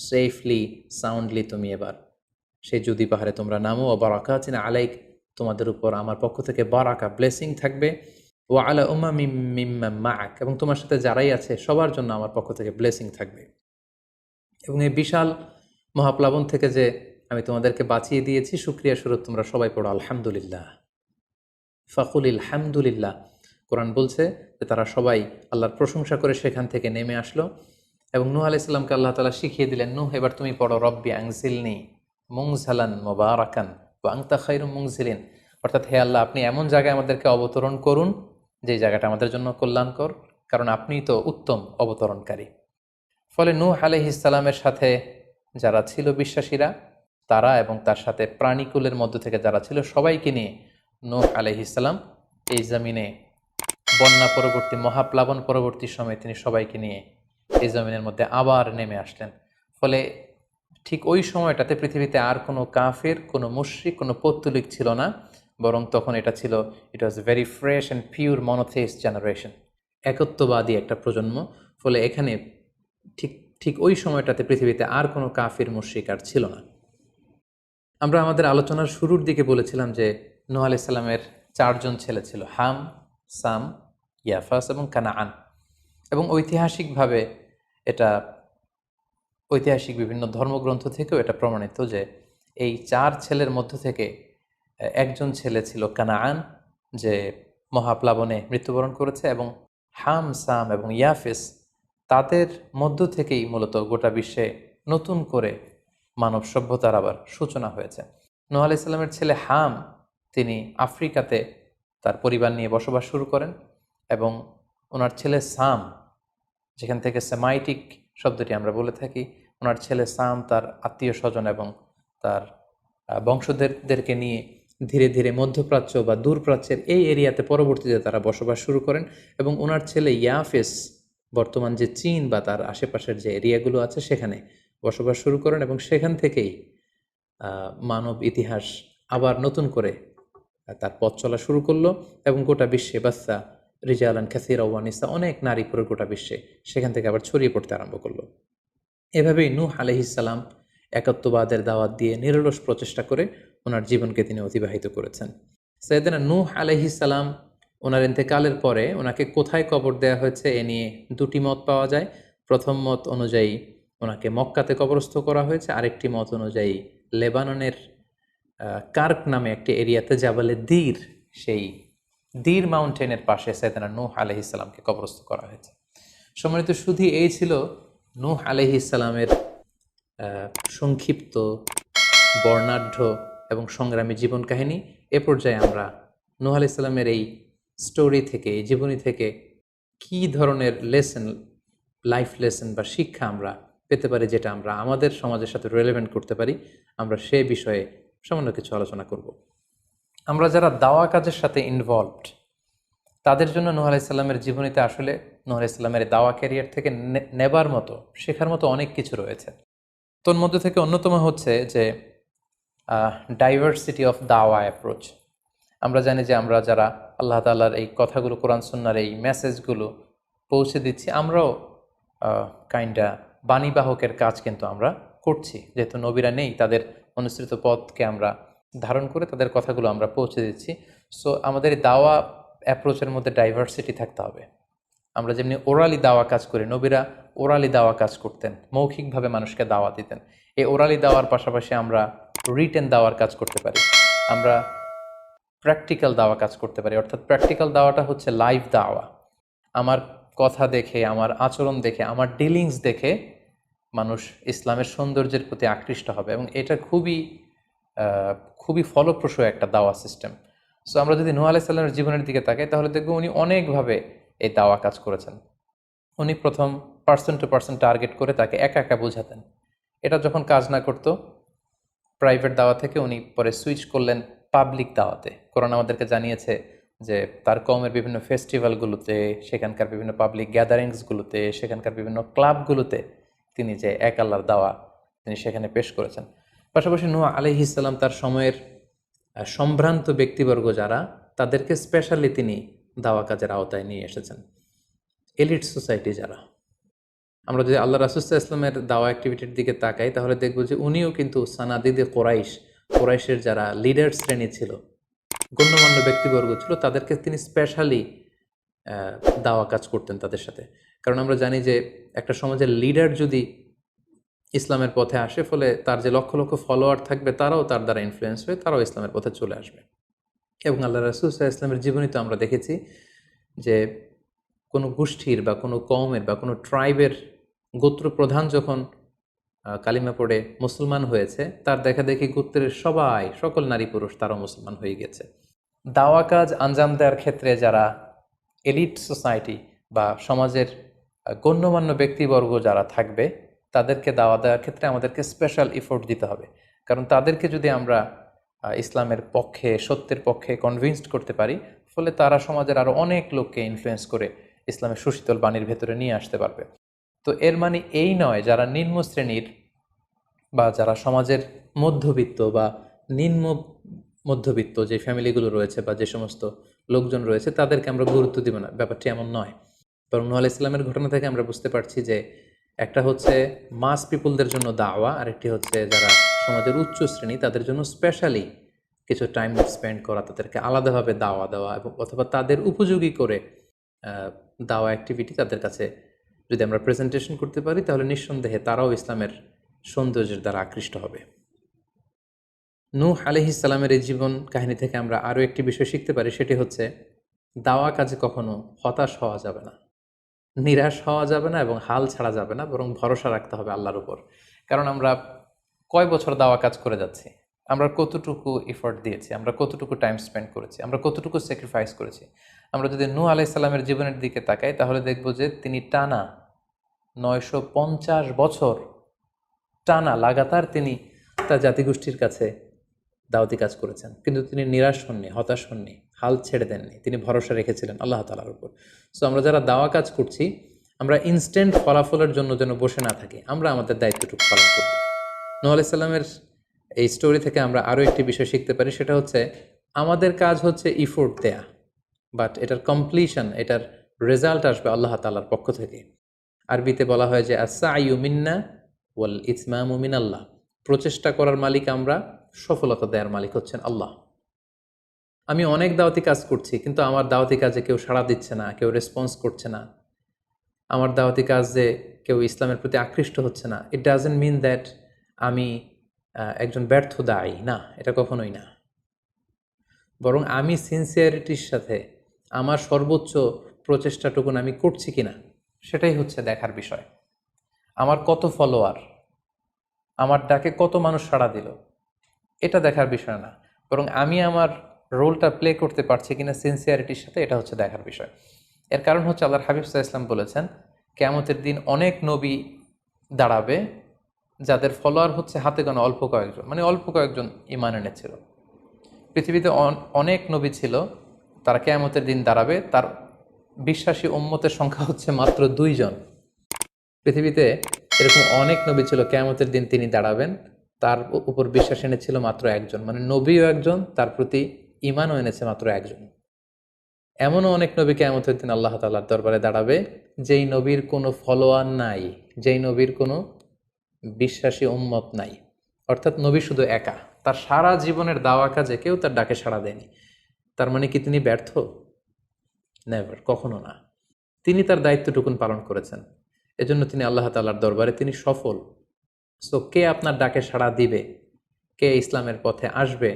সেফলি সাউন্ডলি তুমি এবার সেই জুদি পাহাড়ে তোমরা নামো। ও বারাকাতিন আলাইক, তোমাদের উপর আমার পক্ষ থেকে বারাকা ব্লেসিং থাকবে। ও আলা উমামিম মিম্মান মাআক, এবং তোমার সাথে যারাই আছে সবার জন্য আমার পক্ষ থেকে ব্লেসিং থাকবে। এবং এই বিশাল মহাপ্লাবন থেকে যে আমি তোমাদেরকে বাঁচিয়ে দিয়েছি, শুকরিয়া স্বরূপ তোমরা সবাই পড়ো আলহামদুলিল্লাহ। ফাকুলিল হামদুলিল্লাহ। কোরআন বলছে যে তারা সবাই আল্লাহর প্রশংসা করে সেখান থেকে নেমে আসলো এবং নূহ আলাইহিস সালামকে আল্লাহ তাআলা শিখিয়ে দিলেন, নূহ এবার তুমি পড়ো রব্বি আনজিলনি মুনজালান মুবারাকান ওয়া আনতা খায়রুম মুনজিলিন, অর্থাৎ হে আল্লাহ আপনি এমন জায়গায় আমাদেরকে অবতরণ করুন যে জায়গাটা আমাদের জন্য কল্যাণকর, কারণ আপনিই তো উত্তম অবতরণকারী। ফলে নূহ আলাইহিস সালামের সাথে যারা ছিল বিশ্বাসীরা, তারা এবং তার সাথে প্রাণীকুলের মধ্য থেকে যারা ছিল সবাইকে নিয়ে নূহ আলাইহিস সালাম এই জমিনে বন্যা পরবর্তী মহাপ্লাবন পরবর্তী সময়ে তিনি সবাইকে নিয়ে এই জমিনের মধ্যে আবার নেমে আসলেন। ফলে ঠিক ওই সময়টাতে পৃথিবীতে আর কোনো কাফের, কোনো মুশরিক, কোনো পৌত্তলিক ছিল না, বরং তখন এটা ছিল, it was very fresh and pure monotheist generation, একত্ববাদী একটা প্রজন্ম। ফলে এখানে ঠিক ঠিক ওই সময়টাতে পৃথিবীতে আর কোনো কাফির মুশরিক আর ছিল না। আমরা আমাদের আলোচনার শুরুর দিকে বলেছিলাম যে নূহ আলাইহিস সালামের 4 জন ছেলে ছিল, হাম, সাম, ইয়াফাস এবং কানাআন। এবং ঐতিহাসিকভাবে এটা ঐতিহাসিক বিভিন্ন ধর্মগ্রন্থ থেকেও এটা প্রমাণিত যে এই 4 ছেলের মধ্য থেকে একজন ছেলে ছিল কানাআন, যে মহাপ্লাবনে মৃত্যুবরণ করেছে, এবং হাম, সাম এবং ইয়াফেস, তাদের মধ্য থেকেই মূলত গোটা বিশ্বে নতুন করে মানব সভ্যতার আবার সূচনা হয়েছে। নূহ আলাইহিস সালামের ছেলে হাম, তিনি আফ্রিকাতে তার পরিবার নিয়ে বসবাস শুরু করেন, এবং ওনার ছেলে সাম, যেখান থেকে সেমাইটিক শব্দটি আমরা বলে থাকি, ওনার ছেলে সাম তার আত্মীয় স্বজন এবং তার বংশধরদেরকে নিয়ে ধীরে ধীরে মধ্যপ্রাচ্য বা দূরপ্রাচ্যের এই এরিয়াতে পরবর্তীতে তারা বসবাস শুরু করেন। এবং ওনার ছেলে ইয়াফেস বর্তমান যে চীন বা তার আশেপাশের যে এরিয়াগুলো আছে সেখানে বসবাস শুরু করেন, এবং সেখান থেকেই মানব ইতিহাস আবার নতুন করে তার পথ চলা শুরু করলো, এবং গোটা বিশ্বে বাচ্চা রিজালান কাসীরা ওয়া নিসা, অনেক নারী পুরো গোটা বিশ্বে সেখান থেকে আবার ছড়িয়ে পড়তে আরম্ভ করলো। এভাবেই নূহ আলাইহিস সালাম একত্ববাদের দাওয়াত দিয়ে নিরলস প্রচেষ্টা করে ওনার জীবনকে তিনি অতিবাহিত করেছেন। সাইয়েদনা নূহ আলাইহিস সালাম ওনার ইন্তেকালের পরে ওনাকে কোথায় কবর দেওয়া হয়েছে এ নিয়ে 2টি মত পাওয়া যায়। প্রথম মত অনুযায়ী ওনাকে মক্কাতে কবরস্থ করা হয়েছে, আরেকটি মত অনুযায়ী লেবাননের কার্ক নামে একটি এরিয়াতে জাবালে দীর, সেই দীর মাউন্টেনের পাশে সাইয়েদনা নূহ আলাইহিস সালামকে কবরস্থ করা হয়েছে। সম্মানিত সুধী, এই ছিল নূহ আলাইহিস সালামের সংক্ষিপ্ত, বর্ণাঢ্য এবং সংগ্রামী জীবন কাহিনী। এ পর্যায়ে আমরা নূহ আলাইহিস সালামের এই স্টোরি থেকে, এই জীবনী থেকে কী ধরনের লেসন, লাইফ লেসন বা শিক্ষা আমরা পেতে পারি, যেটা আমরা আমাদের সমাজের সাথে রিলেভেন্ট করতে পারি, আমরা সে বিষয়ে সামান্য কিছু আলোচনা করব। আমরা যারা দাওয়া কাজের সাথে ইনভলভড, তাদের জন্য নূহ আলাইহিস সালামের জীবনীতে আসলে নূহ আলাইহিস সালামের দাওয়া ক্যারিয়ার থেকে নেবার মতো, শেখার মতো অনেক কিছু রয়েছে। তোর মধ্যে থেকে অন্যতম হচ্ছে যে ডাইভার্সিটি অফ দাওয়া অ্যাপ্রোচ। আমরা জানি যে আমরা যারা আল্লাহ তাআলার এই কথাগুলো, কোরআন সুন্নাহর এই মেসেজগুলো পৌঁছে দিচ্ছি, আমরাও কাইন্ডা বাণীবাহকের কাজ কিন্তু আমরা করছি। যেহেতু নবীরা নেই, তাদের অনুসৃত পথকে আমরা ধারণ করে তাদের কথাগুলো আমরা পৌঁছে দিচ্ছি। সো আমাদের এই দাওয়া অ্যাপ্রোচের মধ্যে ডাইভার্সিটি থাকতে হবে। আমরা যেমনি ওরালি দাওয়া কাজ করি, নবীরা ওরালি দাওয়া কাজ করতেন, মৌখিকভাবে মানুষকে দাওয়া দিতেন। এই ওরালি দাওয়ার পাশাপাশি আমরা রিটেন দাওয়ার কাজ করতে পারি, আমরা প্র্যাকটিক্যাল দাওয়া কাজ করতে পারি। অর্থাৎ প্র্যাকটিক্যাল দাওয়াটা হচ্ছে লাইভ দাওয়া। আমার কথা দেখে, আমার আচরণ দেখে, আমার ডিলিংস দেখে মানুষ ইসলামের সৌন্দর্যের প্রতি আকৃষ্ট হবে, এবং এটা খুবই ফলপ্রসূ একটা দাওয়া সিস্টেম। সো আমরা যদি নূহ আলাইহিস সালামের জীবনের দিকে তাকাই, তাহলে দেখব উনি অনেকভাবে এই দাওয়া কাজ করেছেন। উনি প্রথম পার্সন টু পার্সন টার্গেট করে তাকে একা একা বোঝাতেন। এটা যখন কাজ না করতো, প্রাইভেট দাওয়া থেকে উনি পরে সুইচ করলেন পাবলিক দাওয়াতে। কোরআন আমাদেরকে জানিয়েছে যে তার কওমের বিভিন্ন ফেস্টিভ্যালগুলোতে, সেখানকার বিভিন্ন পাবলিক গ্যাদারিংসগুলোতে, সেখানকার বিভিন্ন ক্লাবগুলোতে তিনি যে এক আল্লাহর দাওয়া তিনি সেখানে পেশ করেছেন। পাশাপাশি নূহ আলাইহিস সালাম তার সময়ের সম্ভ্রান্ত ব্যক্তিবর্গ যারা, তাদেরকে স্পেশালি তিনি দাওয়া কাজের আওতায় নিয়ে এসেছেন। এলিট সোসাইটি যারা, আমরা যদি আল্লাহ রাসূল সাল্লাল্লাহু আলাইহি ওয়াসাল্লামের দাওয়া অ্যাক্টিভিটির দিকে তাকাই, তাহলে দেখব যে উনিও কিন্তু সানাদিদে কোরাইশের যারা লিডার শ্রেণী ছিল, গণ্যমান্য ব্যক্তিবর্গ ছিল, তাদেরকে তিনি স্পেশালি দাওয়া কাজ করতেন তাদের সাথে। কারণ আমরা জানি যে একটা সমাজের লিডার যদি ইসলামের পথে আসে, ফলে তার যে লক্ষ লক্ষ ফলোয়ার থাকবে, তারাও তার দ্বারা ইনফ্লুয়েন্স হয়ে তারাও ইসলামের পথে চলে আসবে। এবং আল্লাহ রাসূল সাল্লাল্লাহু আলাইহি ওয়াসাল্লামের জীবনীতে আমরা দেখেছি যে কোনো গোষ্ঠীর বা কোনো কওমের বা কোনো ট্রাইবের গোত্র প্রধান যখন কালিমা পড়ে মুসলমান হয়েছে, তার দেখা দেখি গোত্রের সকল নারী পুরুষ তারাও মুসলমান হয়ে গেছে। দাওয়া কাজ আঞ্জাম দেওয়ার ক্ষেত্রে যারা এলিট সোসাইটি বা সমাজের গণ্যমান্য ব্যক্তিবর্গ যারা থাকবে, তাদেরকে দাওয়া দেওয়ার ক্ষেত্রে আমাদেরকে স্পেশাল এফোর্ট দিতে হবে। কারণ তাদেরকে যদি আমরা ইসলামের পক্ষে, সত্যের পক্ষে কনভিন্সড করতে পারি, ফলে তারা সমাজের আরও অনেক লোককে ইনফ্লুয়েন্স করে ইসলামের সুশীতল বাণীর ভেতরে নিয়ে আসতে পারবে। তো এর মানে এই নয় যারা নিম্ন শ্রেণীর বা যারা সমাজের মধ্যবিত্ত বা নিম্ন মধ্যবিত্ত যে ফ্যামিলিগুলো রয়েছে বা যে সমস্ত লোকজন রয়েছে, তাদেরকে আমরা গুরুত্ব দিব না, ব্যাপারটি এমন নয়। বরং নূহ আলাইহিস সালামের ঘটনা থেকে আমরা বুঝতে পারছি যে একটা হচ্ছে মাস পিপুলদের জন্য দাওয়া, আর একটি হচ্ছে যারা সমাজের উচ্চ শ্রেণী, তাদের জন্য স্পেশালি কিছু টাইম স্পেন্ড করা, তাদেরকে আলাদাভাবে দাওয়া দেওয়া, এবং অথবা তাদের উপযোগী করে দাওয়া অ্যাক্টিভিটি তাদের কাছে যদি আমরা প্রেজেন্টেশন করতে পারি, তাহলে নিঃসন্দেহে তারাও ইসলামের সৌন্দর্যের দ্বারা আকৃষ্ট হবে। নূহ আলাইহিস সালামের এই জীবন কাহিনী থেকে আমরা আরও একটি বিষয় শিখতে পারি, সেটি হচ্ছে দাওয়া কাজে কখনো হতাশ হওয়া যাবে না, নিরাশ হওয়া যাবে না, এবং হাল ছাড়া যাবে না, বরং ভরসা রাখতে হবে আল্লাহর উপর। কারণ আমরা কয় বছর দাওয়া কাজ করে যাচ্ছি, আমরা কতটুকু এফোর্ট দিয়েছি, আমরা কতটুকু টাইম স্পেন্ড করেছি, আমরা কতটুকু স্যাক্রিফাইস করেছি। আমরা যদি নূহ আলাইহিস সালামের জীবনের দিকে তাকাই, তাহলে দেখব যে তিনি টানা 950 বছর টানা লাগাতার তিনি তার জাতিগোষ্ঠীর কাছে দাওয়াতি কাজ করেছেন, কিন্তু তিনি নিরাশ হননি, হতাশ হননি, হাল ছেড়ে দেননি, তিনি ভরসা রেখেছিলেন আল্লাহ তাআলার উপর। সো আমরা যারা দাওয়া কাজ করছি, আমরা ইনস্ট্যান্ট ফলাফলের জন্য যেন বসে না থাকি, আমরা আমাদের দায়িত্বটুকু পালন করব। নূহ আলাইহিস সালামের এই স্টোরি থেকে আমরা আরও একটি বিষয় শিখতে পারি, সেটা হচ্ছে আমাদের কাজ হচ্ছে ইফোর্ট দেয়া, বাট এটার কমপ্লিশন, এটার রেজাল্ট আসবে আল্লাহ তাআলার পক্ষ থেকে। আরবিতে বলা হয় যে আস-সা'য়ু মিন্না ওয়াল ইতমামু মিনাল্লাহ, প্রচেষ্টা করার মালিক আমরা, সফলতা দেওয়ার মালিক হচ্ছেন আল্লাহ। আমি অনেক দাওয়াতি কাজ করছি, কিন্তু আমার দাওয়াতি কাজে কেউ সাড়া দিচ্ছে না, কেউ রেসপন্স করছে না, আমার দাওয়াতি কাজে কেউ ইসলামের প্রতি আকৃষ্ট হচ্ছে না, ইট ডাজন্ট মিন দ্যাট আমি একজন ব্যর্থ দায়ী, না, এটা কখনোই না। বরং আমি সিনসিয়ারিটির সাথে আমার সর্বোচ্চ প্রচেষ্টাটুকুন আমি করছি কিনা, সেটাই হচ্ছে দেখার বিষয়। আমার কত ফলোয়ার, আমার ডাকে কত মানুষ সাড়া দিল, এটা দেখার বিষয় না, বরং আমি আমার রোলটা প্লে করতে পারছি কিনা সিনসিয়ারিটির সাথে, এটা হচ্ছে দেখার বিষয়। এর কারণ হচ্ছে আল্লাহর হাবিব সাল্লাল্লাহু আলাইহি ওয়াসাল্লাম বলেছেন, কিয়ামতের দিন অনেক নবী দাঁড়াবে যাদের ফলোয়ার হচ্ছে হাতে গোনা অল্প কয়েকজন, মানে অল্প কয়েকজন ঈমান এনেছিল। পৃথিবীতে অনেক নবী ছিল, তারা কিয়ামতের দিন দাঁড়াবে, তার বিশ্বাসী উম্মতের সংখ্যা হচ্ছে মাত্র 2 জন। পৃথিবীতে এরকম অনেক নবী ছিল, কিয়ামতের দিন তিনি দাঁড়াবেন, তার উপর বিশ্বাস এনেছিল মাত্র একজন, মানে নবীও একজন, তার প্রতি ঈমানও এনেছে মাত্র একজন। এমনও অনেক নবী কিয়ামতের দিন আল্লাহ তাআলার দরবারে দাঁড়াবে, যেই নবীর কোনো ফলোয়ার নাই, যেই নবীর কোনো বিশ্বাসী উম্মত নাই, অর্থাৎ নবী শুধু একা, তার সারা জীবনের দাওয়া কাজে কেউ তার ডাকে সাড়া দেয়নি। তার মানে কি তিনি ব্যর্থ? নেভার, কখনো না। তিনি তার দায়িত্বটুকুন পালন করেছেন, এজন্য তিনি আল্লাহ তাআলার দরবারে তিনি সফল। সো কে আপনার ডাকে সাড়া দিবে, কে ইসলামের পথে আসবে,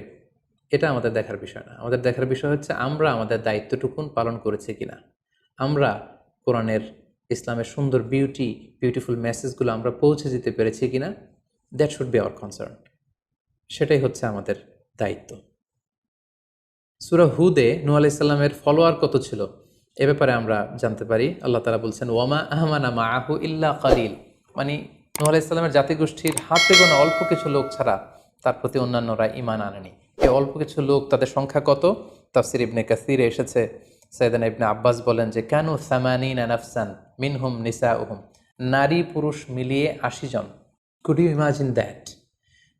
এটা আমাদের দেখার বিষয় না। আমাদের দেখার বিষয় হচ্ছে আমরা আমাদের দায়িত্বটুকুন পালন করেছি কিনা, আমরা কোরআনের, ইসলামের সুন্দর বিউটিফুল মেসেজগুলো আমরা পৌঁছে দিতে পেরেছি কিনা। That should be hour concern, সেটাই হচ্ছে আমাদের দায়িত্ব। সূরা হুদে নূহ আলাইহিস সালামের ফলোয়ার কত ছিল এ ব্যাপারে আমরা জানতে পারি। আল্লাহ তাআলা বলছেন, ওয়ামা আহমানা মাআহু ইল্লা কালিল, মানে নূহ আলাইহিস সালামের জাতিগোষ্ঠীর হাতে গোনা অল্প কিছু লোক ছাড়া তার প্রতি অন্যান্যরা ঈমান আনেনি। এই অল্প কিছু লোক, তাদের সংখ্যা কত? তাফসির ইবনে কাসিরে এসেছে, সাইয়েদনা ইবনে আব্বাস বলেন যে কানু সামানিনা নাফসান মিনহুম নিসাউহুম, নারী পুরুষ মিলিয়ে 80 জন। Could you imagine that?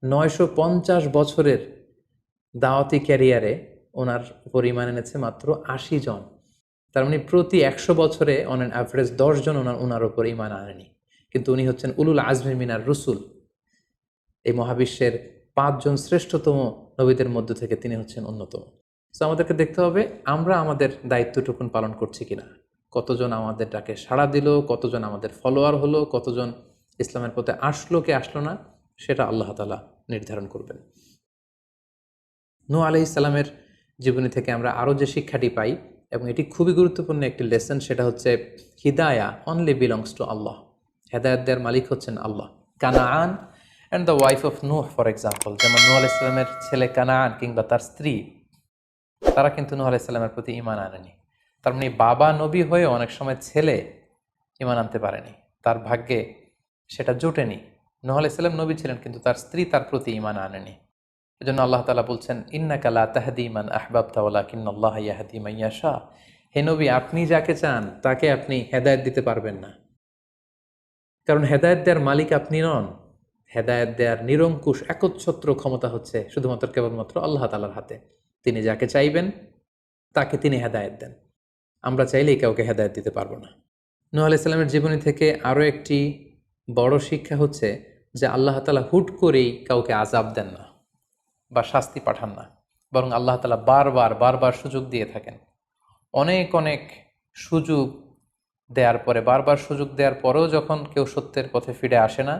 950 বছরের দাওয়াতি ক্যারিয়ারে ওনার উপর ঈমান এনেছে মাত্র 80 জন। তার মানে প্রতি 100 বছরে অন অ্যান অ্যাভারেজ 10 জন ওনার উপর ঈমান আনেনি। কিন্তু উনি হচ্ছেন উলুল আজমি মিনার রসুল, এই মহাবিশ্বের 5 জন শ্রেষ্ঠতম নবীদের মধ্য থেকে তিনি হচ্ছেন অন্যতম। সো আমাদেরকে দেখতে হবে আমরা আমাদের দায়িত্বটুকুন পালন করছি কিনা। কতজন আমাদের ডাকে সাড়া দিল, কতজন আমাদের ফলোয়ার হলো, কতজন ইসলামের পথে আসলো কে আসলো না, সেটা আল্লাহ তাআলা নির্ধারণ করবেন। নূহ আলাইহিস সালামের জীবনী থেকে আমরা আরও যে শিক্ষাটি পাই, এবং এটি খুবই গুরুত্বপূর্ণ একটি লেসন, সেটা হচ্ছে hidaya only belongs to Allah. হেদায়েত দেওয়ার মালিক হচ্ছেন Allah. Canaan and the wife of Nuh for example, যেমন নূহ আলাইহিস সালামের ছেলে কানাআন কিংবা তার স্ত্রী, তারা কিন্তু নূহ আলাইহিস সালামের প্রতি ঈমান আনেনি। তার মানে বাবা নবী হয়ে অনেক সময় ছেলে ঈমান আনতে পারেনি, তার ভাগ্যে সেটা জোটেনি। নূহ আলাইহিস সালাম নবী ছিলেন, কিন্তু তার স্ত্রী তার প্রতি ঈমান আনেনি। এজন্য আল্লাহ তাআলা বলছেন, ইন্নাকা লা তাহদি মান আহবাবতা ওয়ালাকিন্নাল্লাহা ইয়াহদি মান ইয়াশা, হে নবী, আপনি যাকে চান তাকে আপনি হেদায়েত দিতে পারবেন না, কারণ হেদায়েত দেওয়ার মালিক আপনি নন। হেদায়েত দেওয়ার নিরঙ্কুশ একচ্ছত্র ক্ষমতা হচ্ছে শুধুমাত্র কেবলমাত্র আল্লাহ তাআলার হাতে। তিনি যাকে চাইবেন তাকে তিনি হেদায়েত দেন, আমরা চাইলেই কাউকে হেদায়েত দিতে পারবো না। নূহ আলাইহিস সালামের জীবনী থেকে আরও একটি বড় শিক্ষা হচ্ছে যে আল্লাহ তাআলা হুট করেই কাউকে আযাব দেন না বা শাস্তি পাঠান না, বরং আল্লাহ তাআলা বারবার সুযোগ দিয়ে থাকেন। অনেক সুযোগ দেওয়ার পরে, বারবার সুযোগ দেওয়ার পরেও যখন কেউ সত্যের পথে ফিরে আসে না,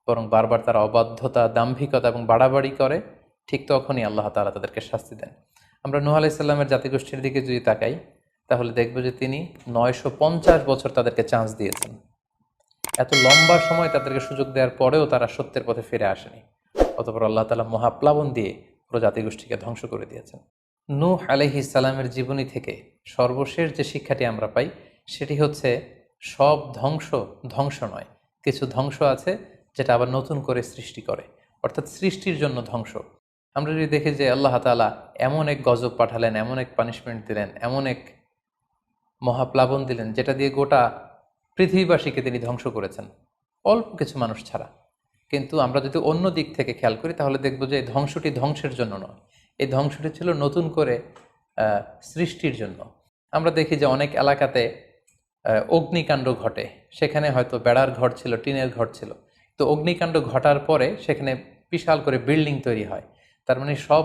বরং বারবার তারা অবাধ্যতা, দাম্ভিকতা এবং বাড়াবাড়ি করে, ঠিক তখনই আল্লাহ তাআলা তাদেরকে শাস্তি দেন। আমরা নূহ আলাইহিস সালামের জাতিগোষ্ঠীর দিকে যদি তাকাই, তাহলে দেখব যে তিনি 950 বছর তাদেরকে চান্স দিয়েছেন। এত লম্বা সময় তাদেরকে সুযোগ দেওয়ার পরেও তারা সত্যের পথে ফিরে আসেনি। অতঃপর আল্লাহ তাআলা মহাপ্লাবন দিয়ে পুরো জাতিগোষ্ঠীকে ধ্বংস করে দিয়েছেন। নূহ আলাইহিস সালামের জীবনী থেকে সর্বশেষ যে শিক্ষাটি আমরা পাই, সেটি হচ্ছে সব ধ্বংস নয়। কিছু ধ্বংস আছে যেটা আবার নতুন করে সৃষ্টি করে, অর্থাৎ সৃষ্টির জন্য ধ্বংস। আমরা যদি দেখি যে আল্লাহ তাআলা এমন এক গজব পাঠালেন, এমন এক পানিশমেন্ট দিলেন, এমন এক মহাপ্লাবন দিলেন, যেটা দিয়ে গোটা পৃথিবীবাসীকে তিনি ধ্বংস করেছেন, অল্প কিছু মানুষ ছাড়া। কিন্তু আমরা যদি অন্য দিক থেকে খেয়াল করি, তাহলে দেখব যে এই ধ্বংসটি ধ্বংসের জন্য নয়, এই ধ্বংসটি ছিল নতুন করে সৃষ্টির জন্য। আমরা দেখি যে অনেক এলাকাতে অগ্নিকাণ্ড ঘটে, সেখানে হয়তো বেড়ার ঘর ছিল, টিনের ঘর ছিল, তো অগ্নিকাণ্ড ঘটার পরে সেখানে বিশাল করে বিল্ডিং তৈরি হয়। তার মানে সব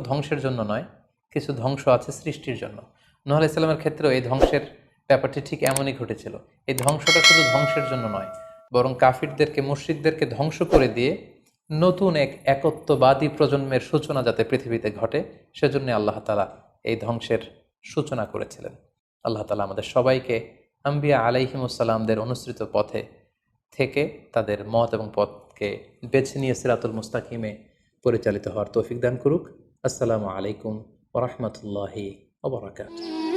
ধ্বংসের জন্য নয়, কিছু ধ্বংস আছে সৃষ্টির জন্য। নূহ আলাইহিস সালামের ক্ষেত্রেও এই ধ্বংসের ব্যাপারটি ঠিক এমনই ঘটেছিল। এই ধ্বংসটা শুধু ধ্বংসের জন্য নয়, বরং কাফিরদেরকে, মুশরিকদেরকে ধ্বংস করে দিয়ে নতুন এক একত্ববাদী প্রজন্মের সূচনা যাতে পৃথিবীতে ঘটে, সেজন্য আল্লাহ তাআলা এই ধ্বংসের সূচনা করেছিলেন। আল্লাহ তাআলা আমাদের সবাইকে আম্বিয়া আলাইহিমুসসালামদের অনুসৃত পথে থেকে তাদের মত এবং পথকে বেছে নিয়ে সিরাতুল মুস্তাকিমে পরিচালিত হওয়ার তৌফিক দান করুক। আসসালামু আলাইকুম ওয়া রাহমাতুল্লাহি ওয়া বারাকাতুহু।